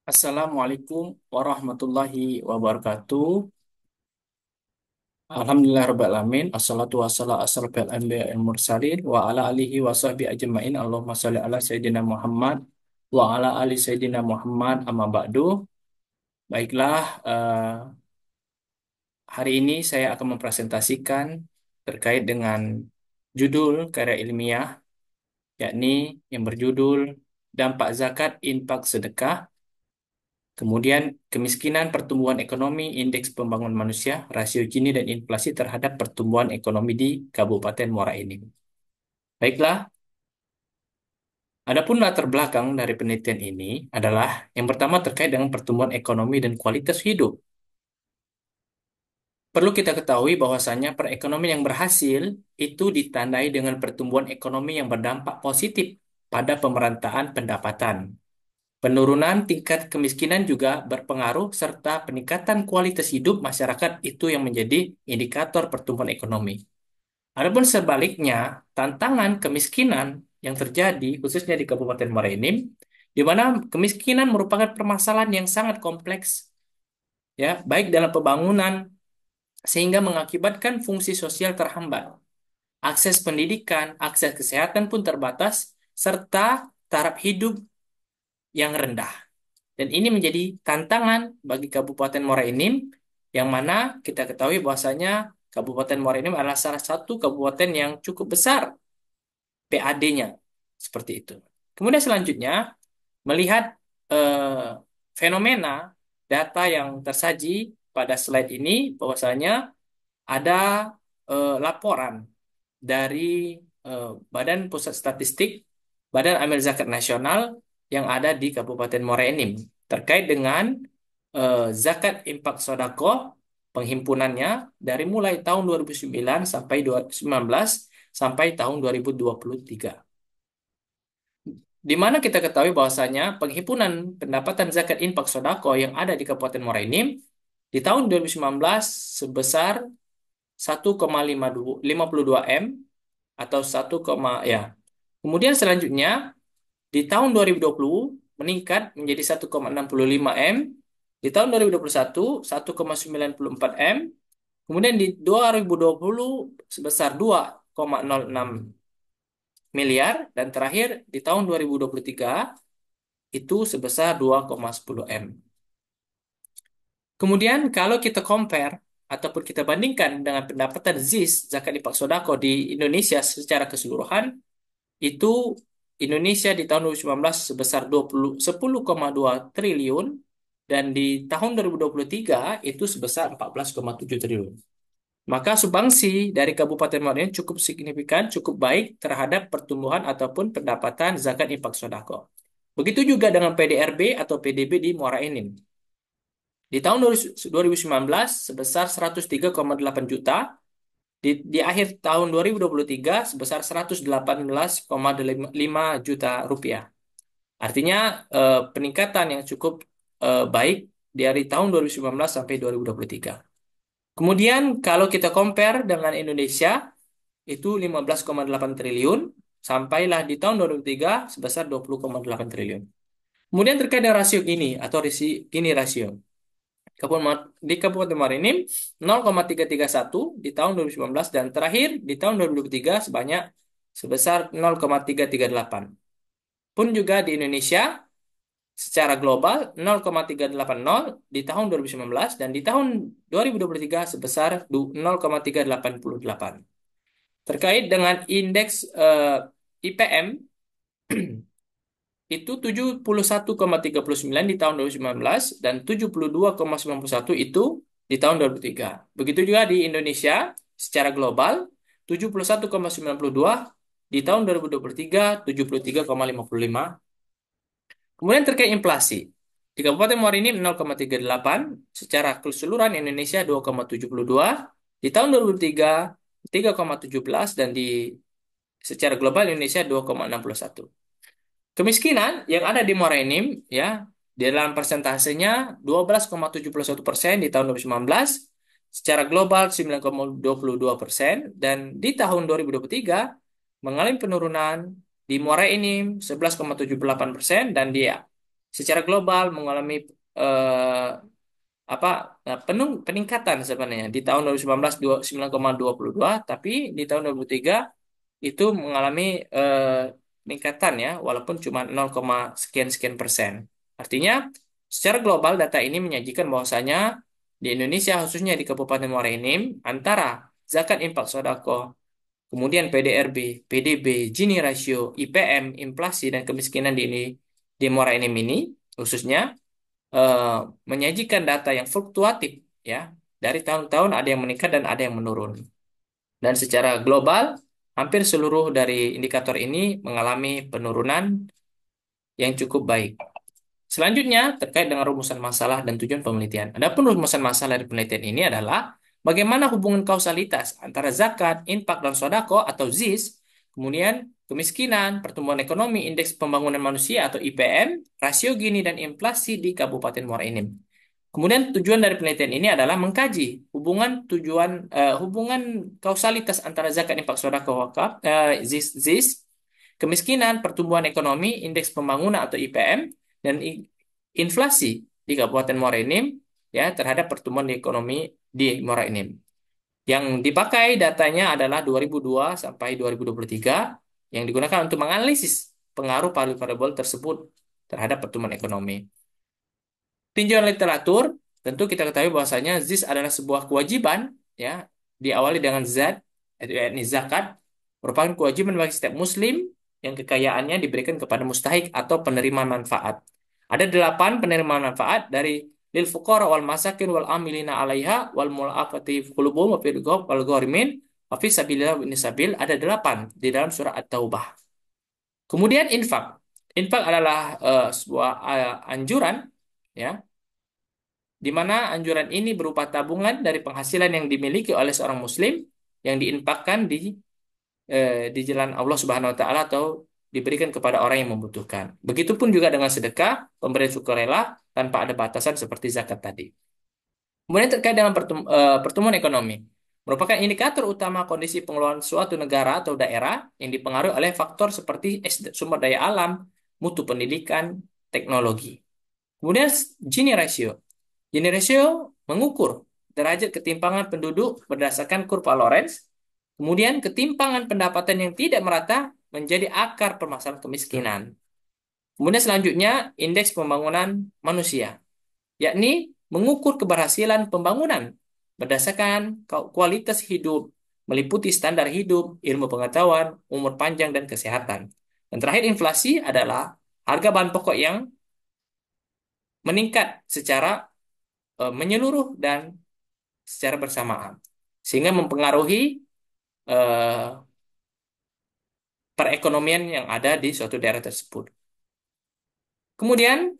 Assalamualaikum warahmatullahi wabarakatuh. Alhamdulillah rabbil alamin. Assalatu wassalamu asrofil anbiya wal mursalin wa ala alihi wa sahbihi ajmain. Allahumma shalli ala sayyidina Muhammad wa ala ali sayyidina Muhammad amma ba'du. Baiklah, hari ini saya akan mempresentasikan terkait dengan judul karya ilmiah, yakni yang berjudul Dampak Zakat Infak Sedekah. Kemudian kemiskinan, pertumbuhan ekonomi, indeks pembangunan manusia, rasio Gini dan inflasi terhadap pertumbuhan ekonomi di Kabupaten Muara Enim. Baiklah, adapun latar belakang dari penelitian ini adalah yang pertama terkait dengan pertumbuhan ekonomi dan kualitas hidup. Perlu kita ketahui bahwasannya perekonomian yang berhasil itu ditandai dengan pertumbuhan ekonomi yang berdampak positif pada pemerataan pendapatan. Penurunan tingkat kemiskinan juga berpengaruh serta peningkatan kualitas hidup masyarakat itu yang menjadi indikator pertumbuhan ekonomi. Adapun sebaliknya, tantangan kemiskinan yang terjadi khususnya di Kabupaten Muara Enim, di mana kemiskinan merupakan permasalahan yang sangat kompleks, ya, baik dalam pembangunan sehingga mengakibatkan fungsi sosial terhambat, akses pendidikan, akses kesehatan pun terbatas, serta taraf hidup yang rendah. Dan ini menjadi tantangan bagi Kabupaten Muara Enim, yang mana kita ketahui bahwasanya Kabupaten Muara Enim adalah salah satu kabupaten yang cukup besar PAD-nya, seperti itu. Kemudian selanjutnya, melihat eh, fenomena data yang tersaji pada slide ini, bahwasanya ada laporan dari Badan Pusat Statistik, Badan Amil Zakat Nasional yang ada di Kabupaten Muara Enim terkait dengan zakat infak sodako penghimpunannya dari mulai tahun 2009 sampai 2019 sampai tahun 2023. Di mana kita ketahui bahwasanya penghimpunan pendapatan zakat infak sodako yang ada di Kabupaten Muara Enim di tahun 2019 sebesar 1,52 M atau 1, ya. Kemudian selanjutnya di tahun 2020 meningkat menjadi 1,65 M, di tahun 2021 1,94 M, kemudian di 2020 sebesar 2,06 miliar dan terakhir di tahun 2023 itu sebesar 2,10 M. Kemudian kalau kita compare ataupun kita bandingkan dengan pendapatan ZIS zakat infak sodako di Indonesia secara keseluruhan, itu Indonesia di tahun 2019 sebesar 10,2 triliun dan di tahun 2023 itu sebesar 14,7 triliun. Maka sumbangsi dari Kabupaten Muara Enim cukup signifikan, cukup baik terhadap pertumbuhan ataupun pendapatan zakat infak sodako. Begitu juga dengan PDRB atau PDB di Muara Enim. Di tahun 2019 sebesar 103,8 juta, di akhir tahun 2023 sebesar 118,5 juta rupiah. Artinya peningkatan yang cukup baik dari tahun 2019 sampai 2023. Kemudian kalau kita compare dengan Indonesia itu 15,8 triliun sampailah di tahun 2003 sebesar 20,8 triliun. Kemudian terkait dengan rasio Gini atau Gini rasio. Di Kabupaten Muara Enim 0,331 di tahun 2019 dan terakhir di tahun 2023 sebesar 0,338. Pun juga di Indonesia secara global 0,380 di tahun 2019 dan di tahun 2023 sebesar 0,388. Terkait dengan indeks IPM itu 71,39 di tahun 2019 dan 72,91 itu di tahun 2003. Begitu juga di Indonesia secara global 71,92 di tahun 2023, 73,55. Kemudian terkait inflasi. Di Kabupaten Muara Enim 0,38, secara keseluruhan Indonesia 2,72, di tahun 2003 3,17 dan di secara global Indonesia 2,61. Kemiskinan yang ada di Muara Enim ya di dalam persentasenya 12,71% di tahun 2019, secara global 9,22% dan di tahun 2023 mengalami penurunan di Muara Enim 11,78% dan dia secara global mengalami eh, apa peningkatan sebenarnya di tahun 2019 9,22, tapi di tahun 2023 itu mengalami eh, peningkatan ya, walaupun cuma 0, sekian sekian persen. Artinya, secara global data ini menyajikan bahwasanya di Indonesia, khususnya di Kabupaten Muara Enim, antara zakat infak sodako, kemudian PDRB, PDB, Gini rasio, IPM, inflasi dan kemiskinan di Muara Enim ini khususnya eh, menyajikan data yang fluktuatif ya. Dari tahun ke tahun ada yang meningkat dan ada yang menurun. Dan secara global, hampir seluruh dari indikator ini mengalami penurunan yang cukup baik. Selanjutnya, terkait dengan rumusan masalah dan tujuan penelitian. Adapun rumusan masalah dari penelitian ini adalah bagaimana hubungan kausalitas antara zakat, infak, dan sodako atau ZIS, kemudian kemiskinan, pertumbuhan ekonomi, indeks pembangunan manusia atau IPM, rasio Gini, dan inflasi di Kabupaten Muara Enim. Kemudian tujuan dari penelitian ini adalah mengkaji hubungan kausalitas antara zakat, infak, sedekah, wakaf, ZIS, kemiskinan, pertumbuhan ekonomi, indeks pembangunan atau IPM, dan inflasi di Kabupaten Muara Enim ya terhadap pertumbuhan ekonomi di Muara Enim. Yang dipakai datanya adalah 2002 sampai 2023 yang digunakan untuk menganalisis pengaruh variabel tersebut terhadap pertumbuhan ekonomi. Tinjauan literatur, tentu kita ketahui bahwasanya ZIS adalah sebuah kewajiban, ya, diawali dengan zat, yakni zakat, merupakan kewajiban bagi setiap muslim yang kekayaannya diberikan kepada mustahik atau penerima manfaat. Ada 8 penerima manfaat dari lil fuqara wal masakin wal amilina alaiha wal mulafati qulubuhum wa fil wal gharimin wa fi sabilillah wa sabil, ada 8 di dalam surah At-Taubah. Kemudian infak. Infak adalah sebuah anjuran, ya, di mana anjuran ini berupa tabungan dari penghasilan yang dimiliki oleh seorang muslim yang diinfakkan di jalan Allah Subhanahu wa taala atau diberikan kepada orang yang membutuhkan. Begitupun juga dengan sedekah, pemberian sukarela tanpa ada batasan seperti zakat tadi. Kemudian terkait dengan pertumbuhan ekonomi, merupakan indikator utama kondisi pengelolaan suatu negara atau daerah yang dipengaruhi oleh faktor seperti sumber daya alam, mutu pendidikan, teknologi. Kemudian Gini ratio. Gini ratio mengukur derajat ketimpangan penduduk berdasarkan kurva Lorenz. Kemudian ketimpangan pendapatan yang tidak merata menjadi akar permasalahan kemiskinan. Kemudian selanjutnya indeks pembangunan manusia, yakni mengukur keberhasilan pembangunan berdasarkan kualitas hidup, meliputi standar hidup, ilmu pengetahuan, umur panjang, dan kesehatan. Dan terakhir inflasi adalah harga bahan pokok yang meningkat secara menyeluruh dan secara bersamaan, sehingga mempengaruhi eh, perekonomian yang ada di suatu daerah tersebut. Kemudian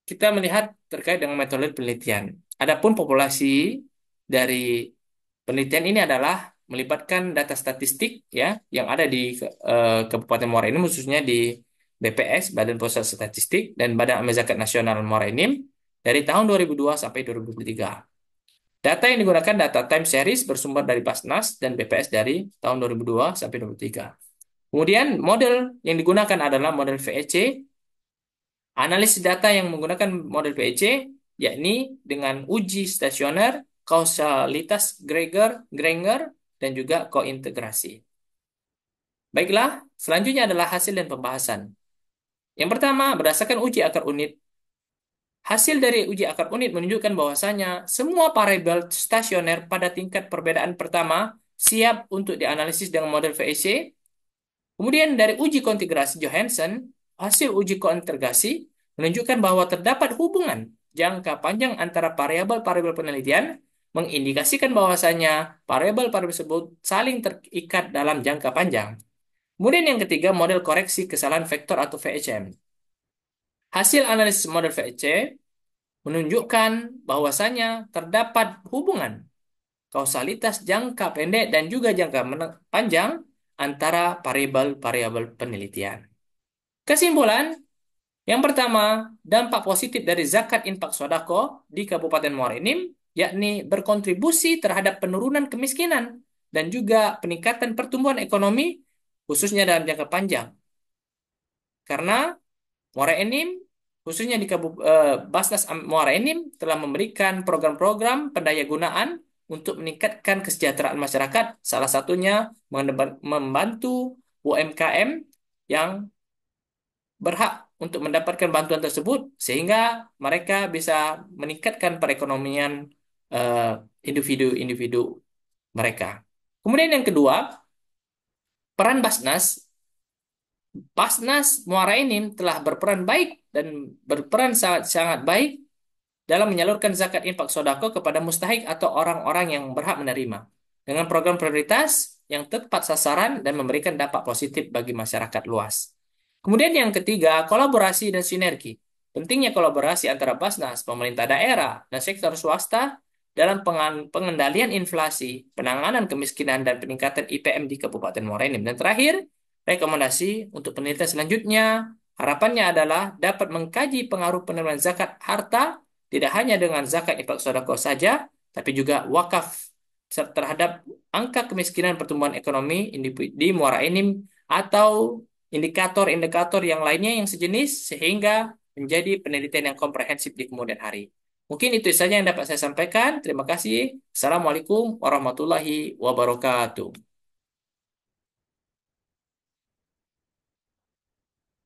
kita melihat terkait dengan metode penelitian. Adapun populasi dari penelitian ini adalah melibatkan data statistik ya yang ada di Kabupaten Muara Enim, khususnya di BPS, Badan Pusat Statistik, dan Badan Amil Zakat Nasional Muara Enim dari tahun 2002 sampai 2023. Data yang digunakan data time series bersumber dari Basnas dan BPS dari tahun 2002 sampai 2023. Kemudian model yang digunakan adalah model VEC. Analisis data yang menggunakan model VEC yakni dengan uji stasioner, kausalitas Granger, dan juga kointegrasi. Baiklah, selanjutnya adalah hasil dan pembahasan. Yang pertama, berdasarkan uji akar unit. Hasil dari uji akar unit menunjukkan bahwasanya semua variabel stasioner pada tingkat perbedaan pertama siap untuk dianalisis dengan model VEC. Kemudian dari uji konfigurasi Johansen, hasil uji kointegrasi menunjukkan bahwa terdapat hubungan jangka panjang antara variabel-variabel penelitian, mengindikasikan bahwasanya variabel-variabel tersebut saling terikat dalam jangka panjang. Kemudian yang ketiga, model koreksi kesalahan vektor atau VHM. Hasil analisis model VHC menunjukkan bahwasanya terdapat hubungan kausalitas jangka pendek dan juga jangka panjang antara variabel-variabel penelitian. Kesimpulan, yang pertama, dampak positif dari zakat infak sodako di Kabupaten Muara Enim, yakni berkontribusi terhadap penurunan kemiskinan dan juga peningkatan pertumbuhan ekonomi, khususnya dalam jangka panjang. Karena Muara Enim khususnya di Basnas Muara Enim telah memberikan program-program pendayagunaan untuk meningkatkan kesejahteraan masyarakat. Salah satunya membantu UMKM yang berhak untuk mendapatkan bantuan tersebut sehingga mereka bisa meningkatkan perekonomian eh, individu-individu mereka. Kemudian yang kedua, peran Basnas. Basnas Muara Enim telah berperan baik dan berperan sangat-sangat baik dalam menyalurkan zakat infak sodako kepada mustahik atau orang-orang yang berhak menerima dengan program prioritas yang tepat sasaran dan memberikan dampak positif bagi masyarakat luas. Kemudian yang ketiga, kolaborasi dan sinergi. Pentingnya kolaborasi antara Basnas, pemerintah daerah, dan sektor swasta dalam pengendalian inflasi, penanganan kemiskinan, dan peningkatan IPM di Kabupaten Muara Enim. Dan terakhir, rekomendasi untuk penelitian selanjutnya, harapannya adalah dapat mengkaji pengaruh penerimaan zakat harta tidak hanya dengan zakat infak sedekah saja, tapi juga wakaf terhadap angka kemiskinan pertumbuhan ekonomi di Muara Enim atau indikator-indikator yang lainnya yang sejenis sehingga menjadi penelitian yang komprehensif di kemudian hari. Mungkin itu saja yang dapat saya sampaikan. Terima kasih. Assalamualaikum warahmatullahi wabarakatuh.